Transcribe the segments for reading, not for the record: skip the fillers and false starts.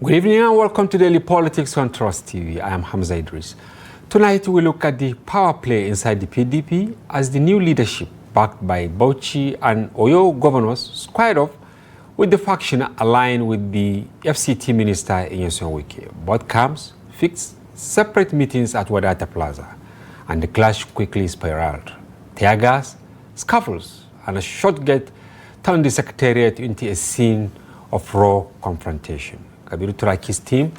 Good evening and welcome to Daily Politics on Trust TV. I am Hamza Idris. Tonight we look at the power play inside the PDP as the new leadership, backed by Bauchi and Oyo governors, squared off with the faction aligned with the FCT minister Nyesom Wike. Both camps fixed separate meetings at Wadata Plaza, and the clash quickly spiraled. Tear gas, scuffles, and a shot gate turned the secretariat into a scene of raw confrontation. Kabiru Turaki's team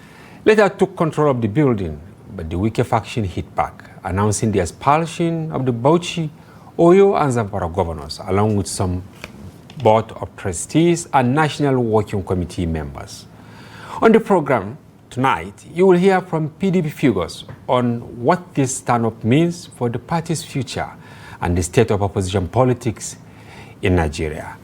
later took control of the building, but the Wike faction hit back, announcing the expulsion of the Bauchi, Oyo, and Zamfara governors, along with some board of trustees and National Working Committee members. On the program tonight, you will hear from PDP figures on what this stand-up means for the party's future and the state of opposition politics in Nigeria.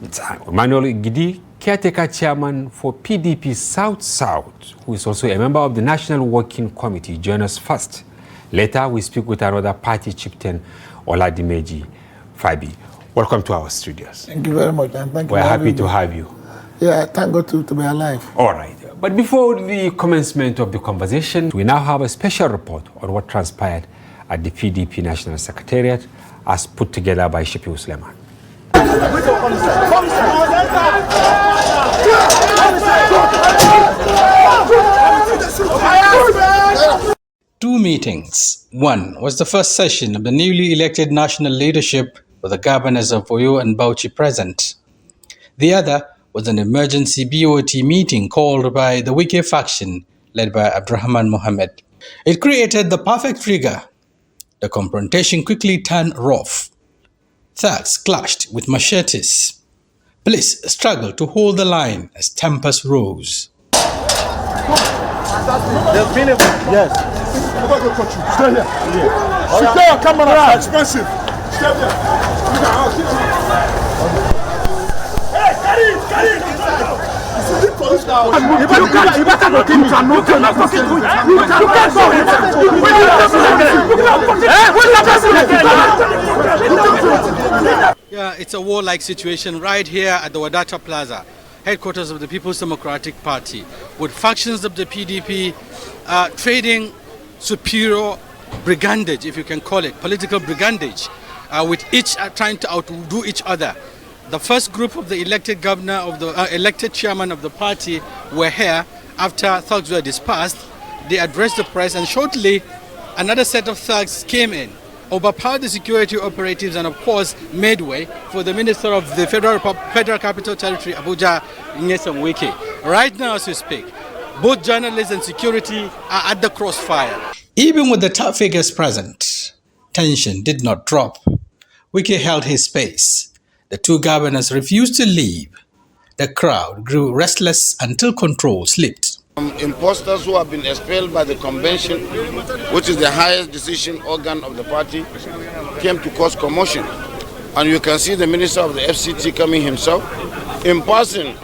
It's Emmanuel Ogidi, Caretaker Chairman for PDP South-South, who is also a member of the National Working Committee, join us first. Later, we speak with another party chieftain, Oladimeji Fabi. Welcome to our studios. Thank you very much. And thank you. We're happy to have you. Yeah, thank God to be alive. All right. But before the commencement of the conversation, we now have a special report on what transpired at the PDP National Secretariat as put together by Shafiu Suleiman. 2 meetings. One was the first session of the newly elected national leadership with the governors of Oyo and Bauchi present. The other was an emergency BOT meeting called by the Wike faction led by Abdurrahman Mohammed. It created the perfect trigger. The confrontation quickly turned rough. Thugs clashed with machetes. Police struggled to hold the line as tempers rose. There's been a... Yes. Stay here. Stay here, camera. Expensive. Stay there. Hey, carry it. You better not continue. You cannot go. Yeah, it's a warlike situation right here at the Wadata Plaza, headquarters of the People's Democratic Party, with factions of the PDP trading superior brigandage, if you can call it, political brigandage, with each trying to outdo each other. The first group of the elected governor of the elected chairman of the party were here after thugs were dispersed. They addressed the press, and shortly another set of thugs came in, overpowered the security operatives, and of course made way for the Minister of the Federal Capital Territory, Abuja, Nyesom Wike. Right now as we speak, both journalists and security are at the crossfire. Even with the top figures present, tension did not drop. Wike held his pace. The 2 governors refused to leave. The crowd grew restless until control slipped. Imposters who have been expelled by the convention, which is the highest decision organ of the party, came to cause commotion. And you can see the minister of the FCT coming himself, in person,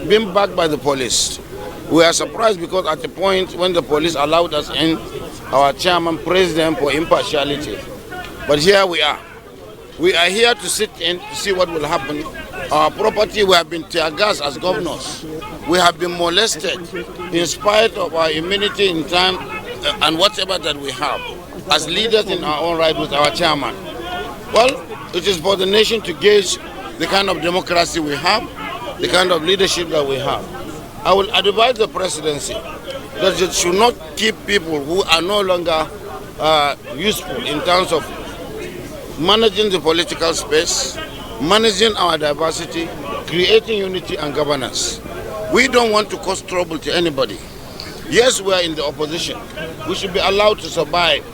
being backed by the police. We are surprised because at the point when the police allowed us in, our chairman praised them for impartiality. But here we are. We are here to sit in to see what will happen. Our property, we have been tear gassed as governors. We have been molested in spite of our immunity in time and whatever that we have as leaders in our own right with our chairman. Well, it is for the nation to gauge the kind of democracy we have, the kind of leadership that we have. I will advise the presidency that it should not keep people who are no longer useful in terms of managing the political space, managing our diversity, creating unity and governance. We don't want to cause trouble to anybody. Yes, we are in the opposition. We should be allowed to survive.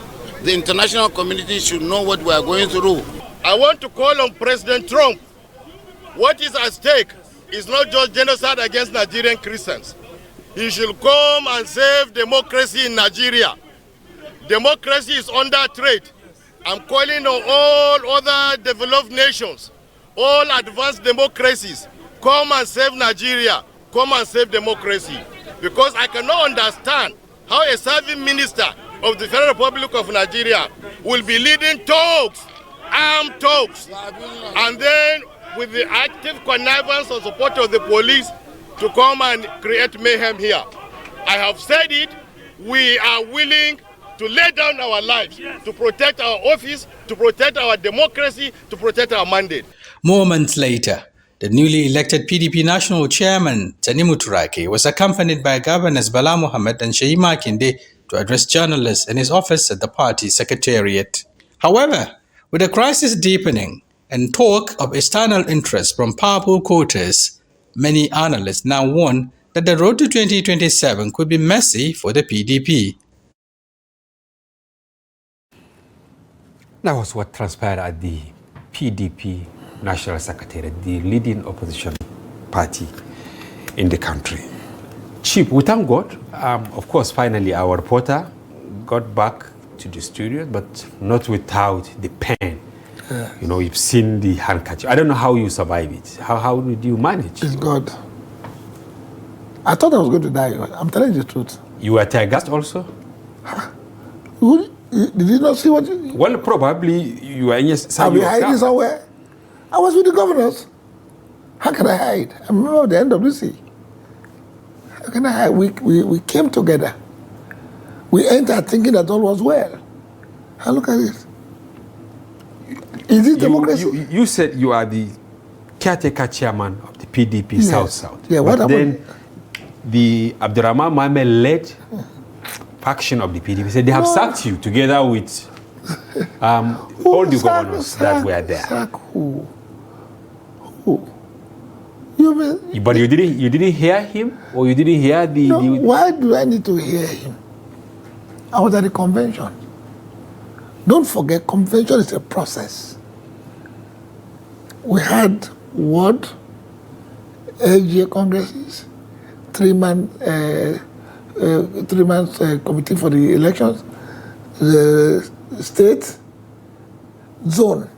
The international community should know what we are going through. I want to call on President Trump. What is at stake is not just genocide against Nigerian Christians. He should come and save democracy in Nigeria. Democracy is under threat. I'm calling on all other developed nations, all advanced democracies, come and save Nigeria, come and save democracy. Because I cannot understand how a serving minister of the Federal Republic of Nigeria will be leading talks, armed talks, and then with the active connivance and support of the police, to come and create mayhem here. I have said it, we are willing to lay down our lives to protect our office, to protect our democracy, to protect our mandate. Moments later, the newly elected PDP National Chairman, Tinubu, was accompanied by Governors Bala Mohammed and Sheyi Makinde to address journalists in his office at the party secretariat. However, with the crisis deepening and talk of external interest from powerful quarters, many analysts now warn that the road to 2027 could be messy for the PDP. That was what transpired at the PDP National Secretariat, the leading opposition party in the country. Chief, we thank God. Of course, finally, our reporter got back to the studio, but not without the pain. You know, you've seen the handkerchief. I don't know how you survive it. How did you manage? It's God. I thought I was going to die. I'm telling you the truth. You were tear gassed also? Did you not see what? Well, probably you were in your Are we hiding somewhere? I was with the governors. How can I hide? I remember the NWC. How can I hide? We came together. We entered thinking that all was well. And look at it. Is it democracy? You said you are the caretaker chairman of the PDP South-South. Yeah, but then the Abdurrahman Mohammed-led faction of the PDP said they have sacked you together with all the governors that were there. Sack who? But you didn't hear him, or you didn't hear the. Why do I need to hear him? I was at the convention. Don't forget, convention is a process. We had ward, LGA congresses, three-man committee for the elections, the state, zone.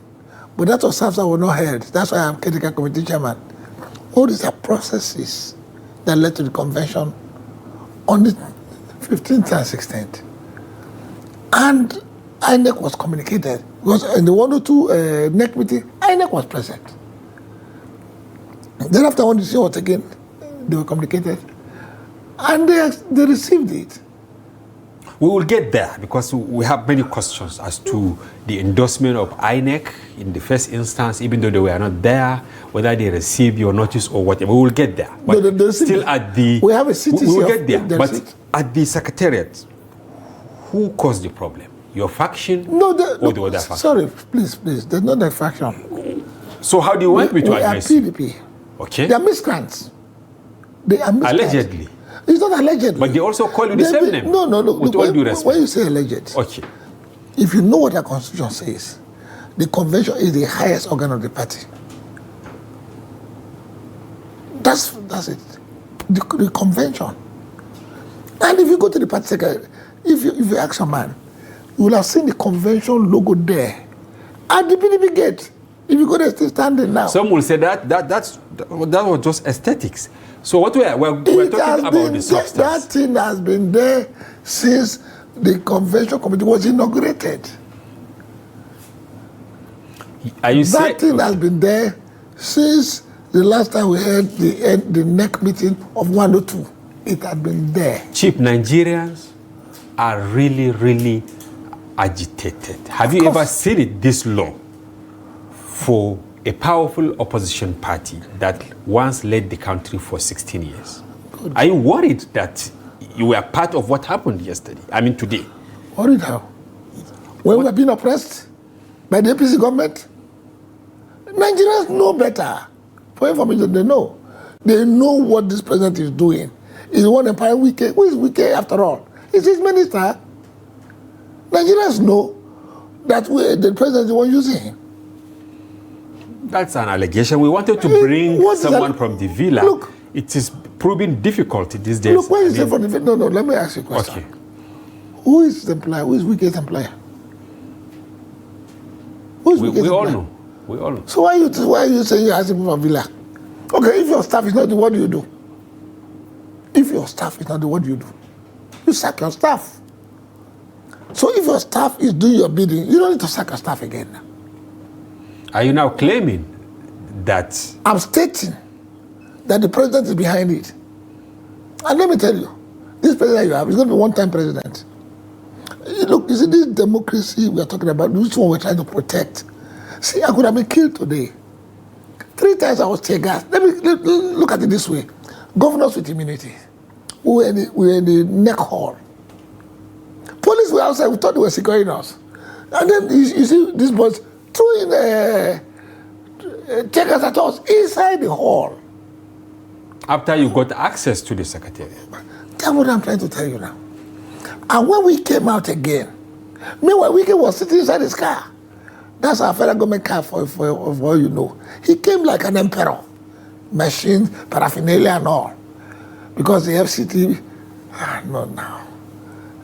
But that was something I was not held. That's why I'm Caretaker Committee Chairman. All these are processes that led to the convention on the 15th and 16th. And INEC was communicated. Because in the 102 NEC meeting, INEC was present. Then after 102 was again, they were communicated. And they received it. We will get there because we have many questions as to the endorsement of INEC in the first instance, even though they were not there, whether they received your notice or whatever. We will get there. But no, still at the... We have a CTC. We will get there. But at the secretariat, who caused the problem? Your faction or the other faction? Sorry, please. There's not a faction. So how do you want me to address you? We are PDP. Okay. They are miscreants. They are miscreants. Allegedly. It's not allegedly. But they also call you the same name. No. With all due respect. When you say alleged, okay. If you know what the Constitution says, the convention is the highest organ of the party. That's it. The convention. And if you go to the party secretary, if you ask a man, you will have seen the convention logo there at the PDP gate. If you go there, still standing now. Some will say that was just aesthetics. So what we're talking about the substance. That thing has been there since the convention committee was inaugurated. Are you saying that thing has been there since the last time we had the NEC meeting of 102. It had been there. Chief, Nigerians are really, really agitated. Have you ever seen it this long for a powerful opposition party that once led the country for 16 years? Good. Are you worried that you were part of what happened yesterday? I mean today. Worried how? When we were being oppressed by the APC government? Nigerians know better. For information, they know. They know what this president is doing. He's one empire wicked. Who is wicked after all? It's his minister. Nigerians know that the president is the one using him. That's an allegation. We wanted to bring someone from the villa. Look, it is proving difficult these days. Look, where is it from the villa? No, let me ask you a question. Okay. Who is the employer? Who is wicked employer? Who is wicked employer? We all know. We all know. So why are you saying you're asking from a villa? Okay, if your staff is not doing, what do you do? If your staff is not doing, what do you do? You sack your staff. So if your staff is doing your bidding, you don't need to sack your staff again. Are you now claiming that? I'm stating that the president is behind it. And let me tell you, this president you have is going to be one-time president. Look, you see, this democracy we are talking about, which one we're trying to protect. See, I could have been killed today. 3 times I was tear gas. Let me look at it this way. Governors with immunity. We were in the neck hall. Police were outside, we thought they were securing us. And then you see these boys throwing tear gas at us inside the hall. After you got access to the secretariat. That's what I'm trying to tell you now. And when we came out again, meanwhile, Wike was sitting inside his car. That's our federal government car for all you know. He came like an emperor. Machines, paraphernalia and all. Because the FCT, not now.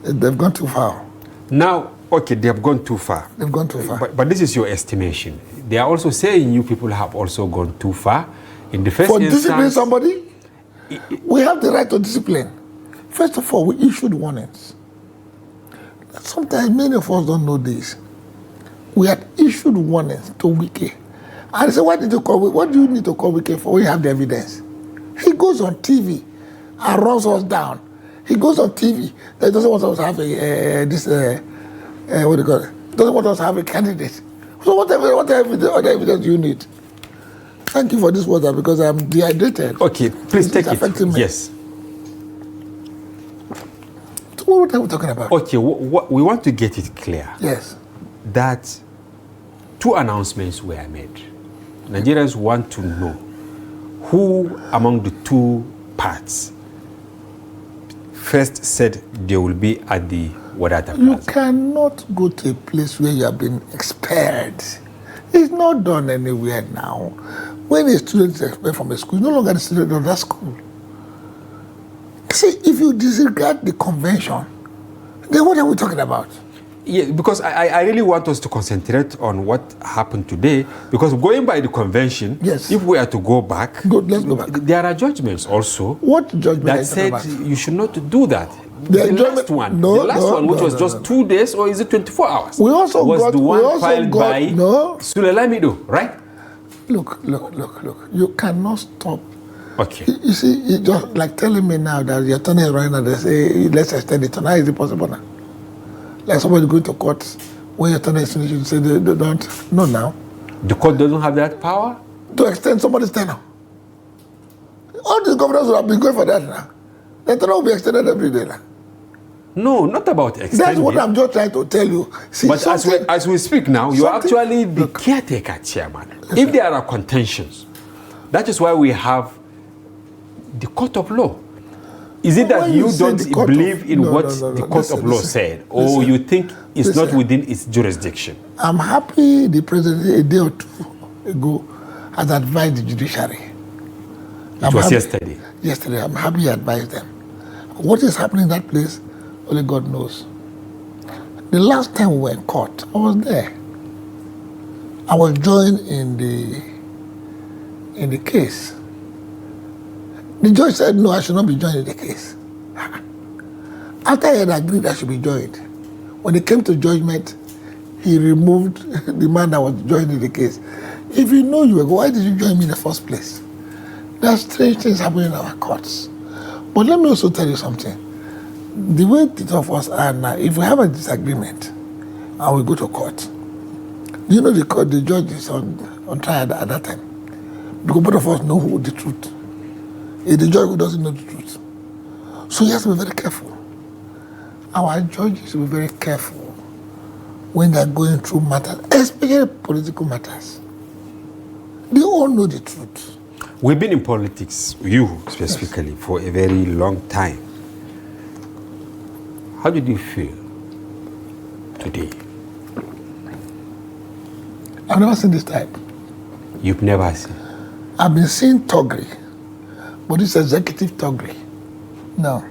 They've gone too far. Now, okay, they have gone too far. They've gone too far. But this is your estimation. They are also saying you people have also gone too far. In the first instance, discipline somebody, we have the right to discipline. First of all, we issued warnings. Sometimes many of us don't know this. We had issued warnings to Wike. And I said, why did you call Wike? What do you need to call Wike for when you have the evidence? He goes on TV and runs us down. He goes on TV. He doesn't want us to have what do you call it? Doesn't want us to have a candidate. So what other evidence do you need? Thank you for this water because I'm dehydrated. Okay, please take it. Me. Yes. So what are we talking about? Okay, we want to get it clear. Yes. That 2 announcements were made. Nigerians want to know who among the 2 parts first said they will be at the Wadata Plaza. You cannot go to a place where you have been expelled. It's not done anywhere now. When a student is expelled from a school, it's no longer the student of that school. See, if you disregard the convention, then what are we talking about? Yeah, because I really want us to concentrate on what happened today, because going by the convention, yes, if we are to go back, let's go back. There are judgments also what judgment that said you should not do that. The last one, which was just 2 days, or is it 24 hours? We also was the one filed by Sule Lamido, right? Look. You cannot stop. Okay. You see, it's just like telling me now that the attorney is right now, they say, let's extend it. Now is it possible now? Like somebody going to court, when your attorney is finished, you say they don't. No, now. The court doesn't have that power? To extend somebody's tenure. All these governors will have been going for that now. The tenure will be extended every day now. No, not about extending. That's what I'm just trying to tell you. See, but as we speak now, you are actually the caretaker chairman. If there are contentions, that is why we have the court of law. Is it that you don't believe in what the court of law said, or you think it's not within its jurisdiction? I'm happy the president a day or 2 ago has advised the judiciary. It was yesterday. Yesterday, I'm happy he advised them. What is happening in that place, only God knows. The last time we were in court, I was there. I was joined in the case. The judge said, no, I should not be joined in the case. After I had agreed I should be joined, when it came to judgment, he removed the man that was joined in the case. If you know you were going, why did you join me in the first place? There are strange things happening in our courts. But let me also tell you something. The way the two of us are now, if we have a disagreement and we go to court, you know the judge is on trial at that time. Because both of us know who the truth. It's the judge who doesn't know the truth. So he has to be very careful. Our judges should be very careful when they're going through matters, especially political matters. They all know the truth. We've been in politics, you specifically, yes, for a very long time. How did you feel today? I've never seen this type. You've never seen? I've been seeing thuggery, but this executive thuggery. No.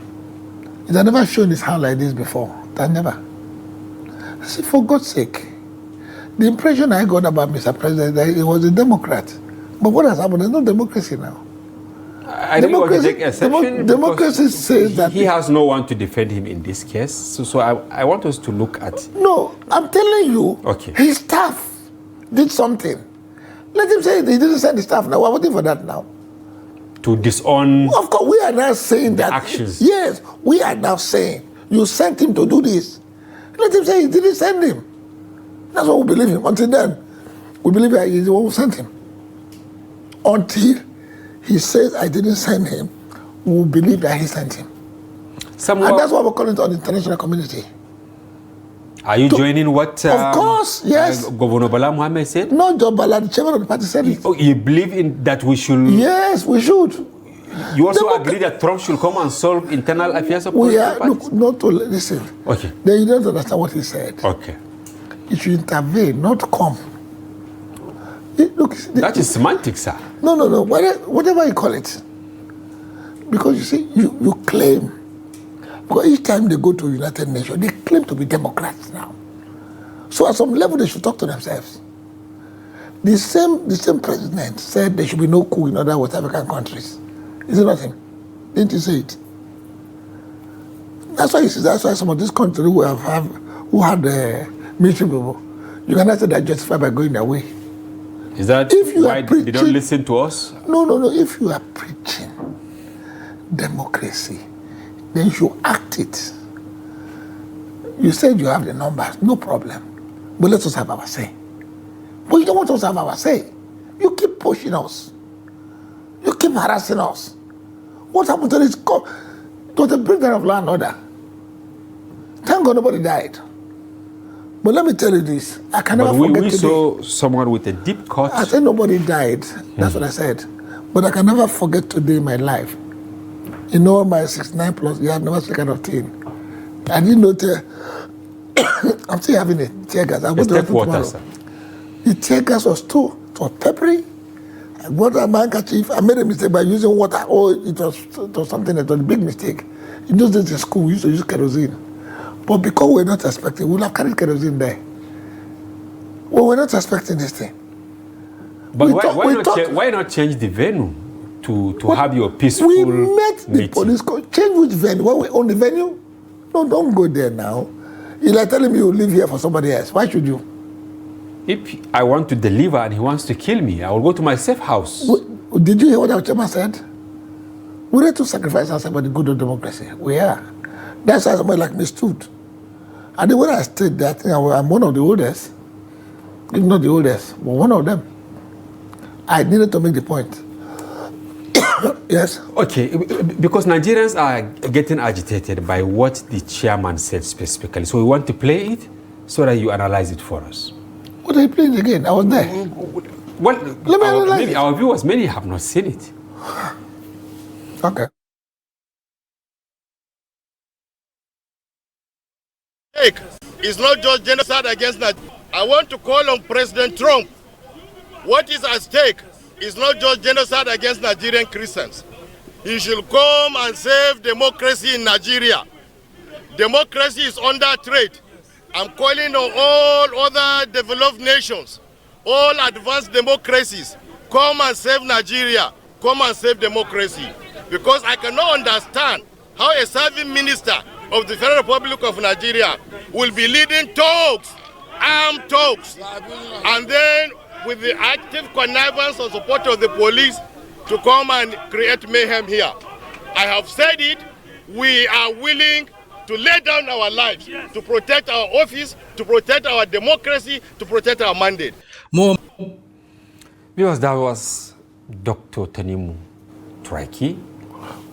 It had never shown his hand like this before. That never. I said, for God's sake, the impression I got about Mr. President that he was a Democrat. But what has happened? There's no democracy now. I really want to take exception. Democracy says that he has no one to defend him in this case. So I want us to look at... No, I'm telling you, okay, his staff did something. Let him say it. He didn't send the staff now. We're waiting for that now. to disown. Of course, we are now saying that. Actions. Yes, we are now saying you sent him to do this. Let him say he didn't send him. That's what we believe him. Until then, we believe that he's the one who sent him. Until he says I didn't send him, we will believe that he sent him. Somehow, And that's why we're calling it on the international community. Are you joining what? Of course, yes. Governor Bala Mohammed said. Not John Bala, the chairman of the party said it. Oh, you believe in that we should. Yes, we should. You also agree that Trump should come and solve internal affairs of We are political look, not to listen. Okay. Then you don't understand what he said. Okay. He should intervene, not come. Look, That is semantics, sir. No. Whatever you call it. Because you see, you claim. Because each time they go to United Nations, they claim to be Democrats now. So at some level, they should talk to themselves. The same president said there should be no coup in other West African countries. Is it not him? Didn't he say it? That's why some of these countries who had military people, you cannot say they're justified by going their way. Is that why they don't listen to us? No. If you are preaching democracy, then you act it. You said you have the numbers, no problem. But let us have our say. But you don't want us to have our say. You keep pushing us. You keep harassing us. What happened to this? To the breakdown of law and order. Thank God nobody died. But let me tell you this. I can never forget today. Saw someone with a deep cut. I said nobody died. That's what I said. But I can never forget today in my life. In all my 69 plus years, I've never taken of tea. I didn't know. I'm still having a tear gas. I'm going to water, sir. The tear gas was peppery. I got a handkerchief. I made a mistake by using water. Oh, it was something that was a big mistake. In those days in school, we used to use kerosene. But because we're not expecting, we'll have carried kerosene there. Well, we're not expecting this thing. But why not change the venue to have your peaceful We met the meeting? police. Change which venue? When we own the venue? No, don't go there now. You're like telling me you live here for somebody else. Why should you? If I want to deliver and he wants to kill me, I will go to my safe house. Did you hear what our chairman said? We need to sacrifice ourselves for the good of democracy. We are. That's why somebody like me stood. And then when I stayed there, I think I'm one of the oldest. If not the oldest, but one of them. I needed to make the point. Yes. Okay, because Nigerians are getting agitated by what the chairman said specifically. So we want to play it so that you analyze it for us. What are you playing again? I was there. Well, Let me analyze maybe it. our viewers, many have not seen it. Okay. It's not just genocide against Nigeria. I want to call on President Trump. What is at stake is not just genocide against Nigerian Christians. He should come and save democracy in Nigeria. Democracy is under threat. I'm calling on all other developed nations, all advanced democracies, come and save Nigeria, come and save democracy. Because I cannot understand how a serving minister of the Federal Republic of Nigeria will be leading talks, armed talks, and then with the active connivance and support of the police to come and create mayhem here. I have said it, we are willing to lay down our lives to protect our office, to protect our democracy, to protect our mandate. More. Because that was Dr. Tinubu Traiki,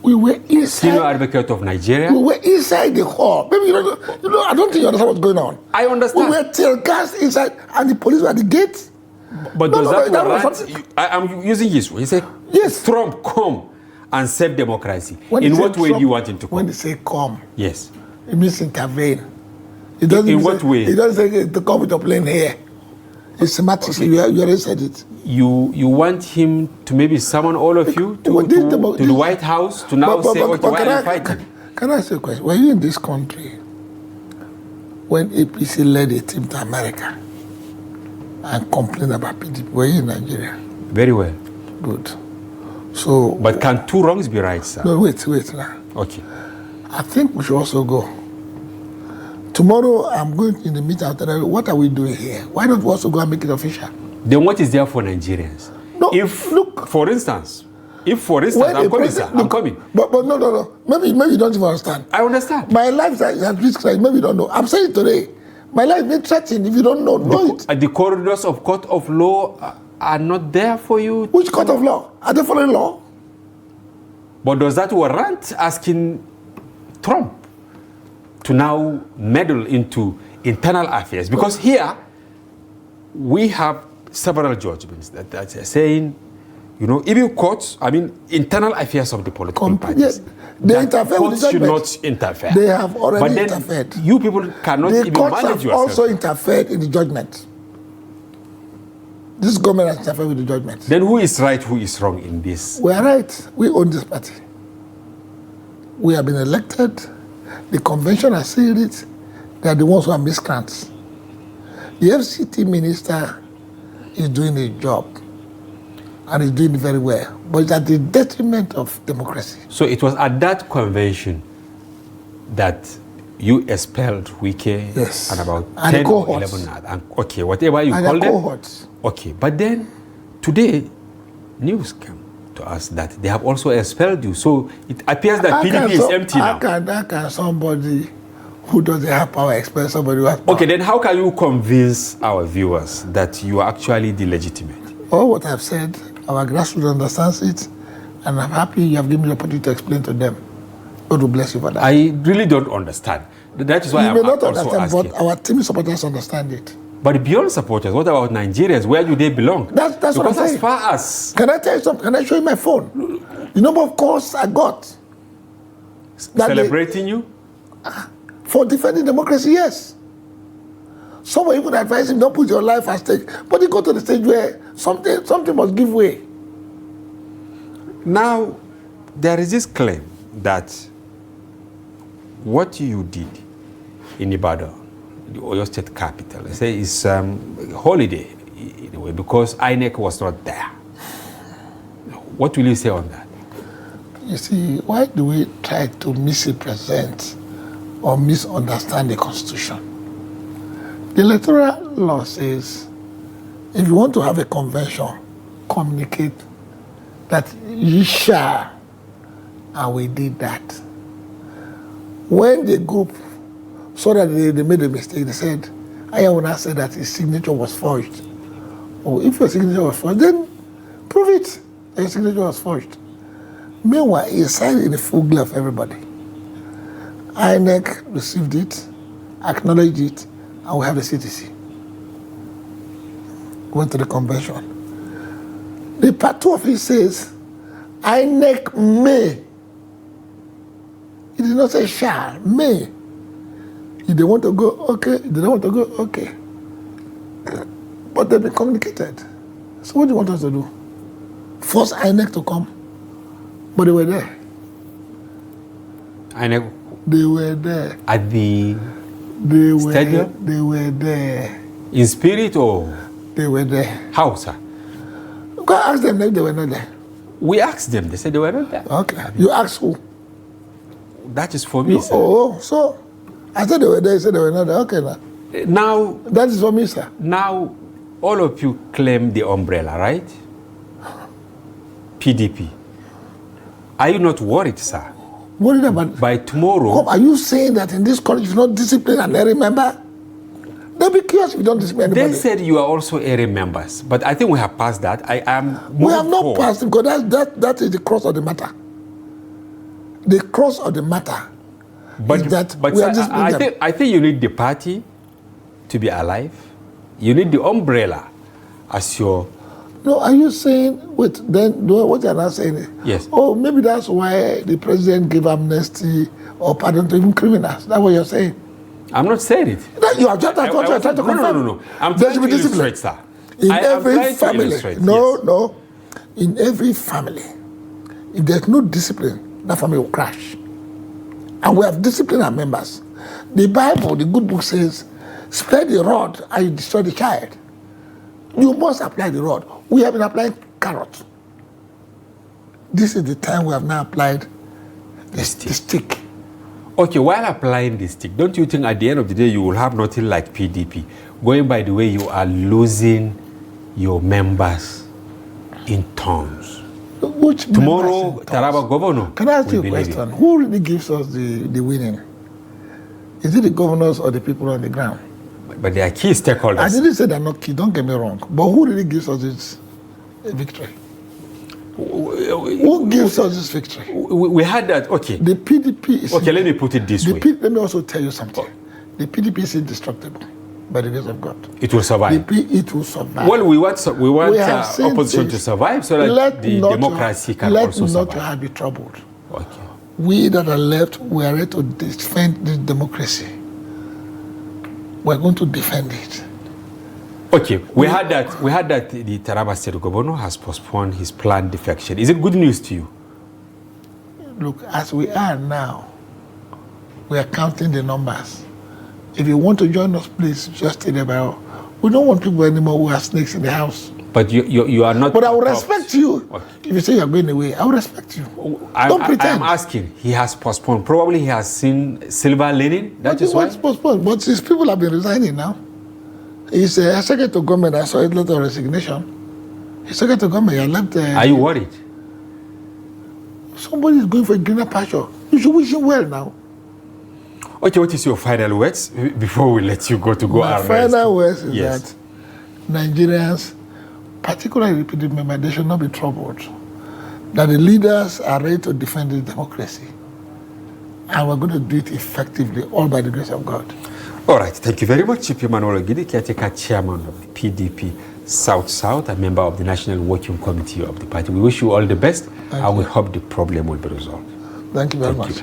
We were inside. senior advocate of Nigeria. We were inside the hall. Maybe you know, I don't think you understand what's going on. I understand. We were tear gas inside, and the police were at the gate. But No, does no, that that was warrant? something- I'm using his. He said, Yes. Trump, come and save democracy. When In they what say way Trump- do you want him to When come? they say come, Yes. it means intervene. It doesn't In say- what way? It doesn't say to come with a plane here. It's semantics. You already said it. You want him to maybe summon all of you to Well, the White House to now say, okay, why are you fighting? Can I ask you a question? Were you in this country when APC led a team to America and complained about PDP? Were you in Nigeria? Very well. Good. So, But can two wrongs be right, sir? no, wait now. Okay. I think we should also go. Tomorrow, I'm going in the meeting. I'll tell you, what are we doing here? Why don't we also go and make it official? Then what is there for Nigerians? No, If, look. for instance, If, for instance, I'm coming, sir. I'm coming. But no. Maybe you don't even understand. I understand. My life is at risk. Maybe you don't know. I'm saying it today. My life is threatened. If you don't know it. The corridors of court of law are not there for you. Which court of law? Are they following law? But does that warrant asking Trump to now meddle into internal affairs? Because here we have several judgments that are saying, you know, even courts, I mean, internal affairs of the political parties. Yes. They interfere with the courts judgment. should not interfere. They have already but interfered. You people cannot the even courts manage have yourself. also interfered in the judgment. This government has interfered with the judgment. Then who is right, who is wrong in this? We are right. We own this party. We have been elected. The convention has said it. They are the ones who are miscreants. The FCT minister is doing his job. And he's doing it very well. But it's at the detriment of democracy. So it was at that convention that you expelled Wike yes. and about and 10 or 11 and okay, whatever you call them. Cohorts. Okay, but then today news came to us that they have also expelled you. So it appears that PDP is empty now. How can somebody who doesn't have power expel somebody who has power? Okay, then how can you convince our viewers that you are actually the legitimate? All what I've said, our grassroots understands it, and I'm happy you have given me the opportunity to explain to them. God will bless you for that. I really don't understand. That is why I'm also asking. You may not understand, but our team supporters understand it. But beyond supporters, what about Nigerians? Where do they belong? That's what I'm saying. As far as... Can I tell you something? Can I show you my phone? The number of calls I got. Celebrating you? For defending democracy, yes. Someone even advised him, don't put your life at stake. But he got to the stage where something must give way. Now, there is this claim that what you did in Ibadan, the Oyo State capital, they say is holiday in a way because INEC was not there. What will you say on that? You see, why do we try to misrepresent or misunderstand the Constitution? The electoral law says if you want to have a convention, communicate that you shall, and we did that. When the group saw that they made a mistake, they said, Ayawuna said that his signature was forged. Oh, if your signature was forged, then prove it that your signature was forged. Meanwhile, he signed in the full glove of everybody. INEC received it, acknowledged it, and we have the CTC. Went to the convention. The part 2 of it says, INEC may. It did not say shall, may. If they want to go, okay. If they don't want to go, okay. But they've been communicated. So what do you want us to do? Force INEC to come? But they were there. INEC? They were there. At the stadium? They were there. In spirit or? They were there. How, sir? Go ask them if they were not there. We asked them. They said they were not there. Okay. You asked who? That is for me, sir. Oh, so I said they were there. You said they were not there. Okay, now. Now. That is for me, sir. Now, all of you claim the umbrella, right? PDP. Are you not worried, sir? Worried about? By tomorrow. Are you saying that in this college you not discipline and every member? They'll be curious if you don't discipline anybody. They said you are also area members, but I think we have passed that. We have not passed it because that is the crux of the matter. The crux of the matter is that we are disciplining. I think you need the party to be alive. You need the umbrella as your... No, are you saying, wait, then what you're not saying is, yes. Oh, maybe that's why the president gave amnesty or pardon to even criminals. That's what you're saying. I'm not saying it. You are just trying to confirm. No. I'm trying to illustrate, sir. In every family. No. In every family, if there's no discipline, that family will crash. And we have disciplined our members. The Bible, the good book says, spare the rod and you destroy the child. You must apply the rod. We have been applying carrot. This is the time we have now applied the stick. Okay, while applying the stick, don't you think at the end of the day you will have nothing like PDP? Going by the way you are losing your members in tons. Which Tomorrow, members in Taraba governor. Can I ask you will a be leaving. question? Who really gives us the winning? Is it the governors or the people on the ground? But they are key stakeholders. I didn't say they're not key, don't get me wrong. But who really gives us this victory? Who gives us this victory? We had that, okay. The PDP is... Okay, let me put it this way. Let me also tell you something. The PDP is indestructible by the grace of God. It will survive. It will survive. Well, we want opposition to this. survive so that the democracy can also survive. Let not be troubled. Okay. We that are left, we are ready to defend this democracy. We're going to defend it. Okay, we had that the Taraba State Governor has postponed his planned defection. Is it good news to you? Look, as we are now, we are counting the numbers. If you want to join us, please just stay there. We don't want people anymore who are snakes in the house. But you are not. But I will respect you. Okay. If you say you're going away, I will respect you. Don't pretend. I'm asking. He has postponed. Probably he has seen silver lining. That is why. Postponed. But his people have been resigning now. He's a secretary to government. I saw a letter of resignation. He's secretary to government. He left. Are you worried? Somebody is going for a greener pasture. You should wish him well now. Okay, what is your final words before we let you go to go arrest? My final words is that Nigerians, particularly the PDP members, they should not be troubled. That the leaders are ready to defend the democracy. And we're going to do it effectively, all by the grace of God. All right, thank you very much, Chief Emmanuel Ogidi, Caretaker Chairman of the PDP South-South, a member of the National Working Committee of the party. We wish you all the best, and we hope the problem will be resolved. Thank you very much.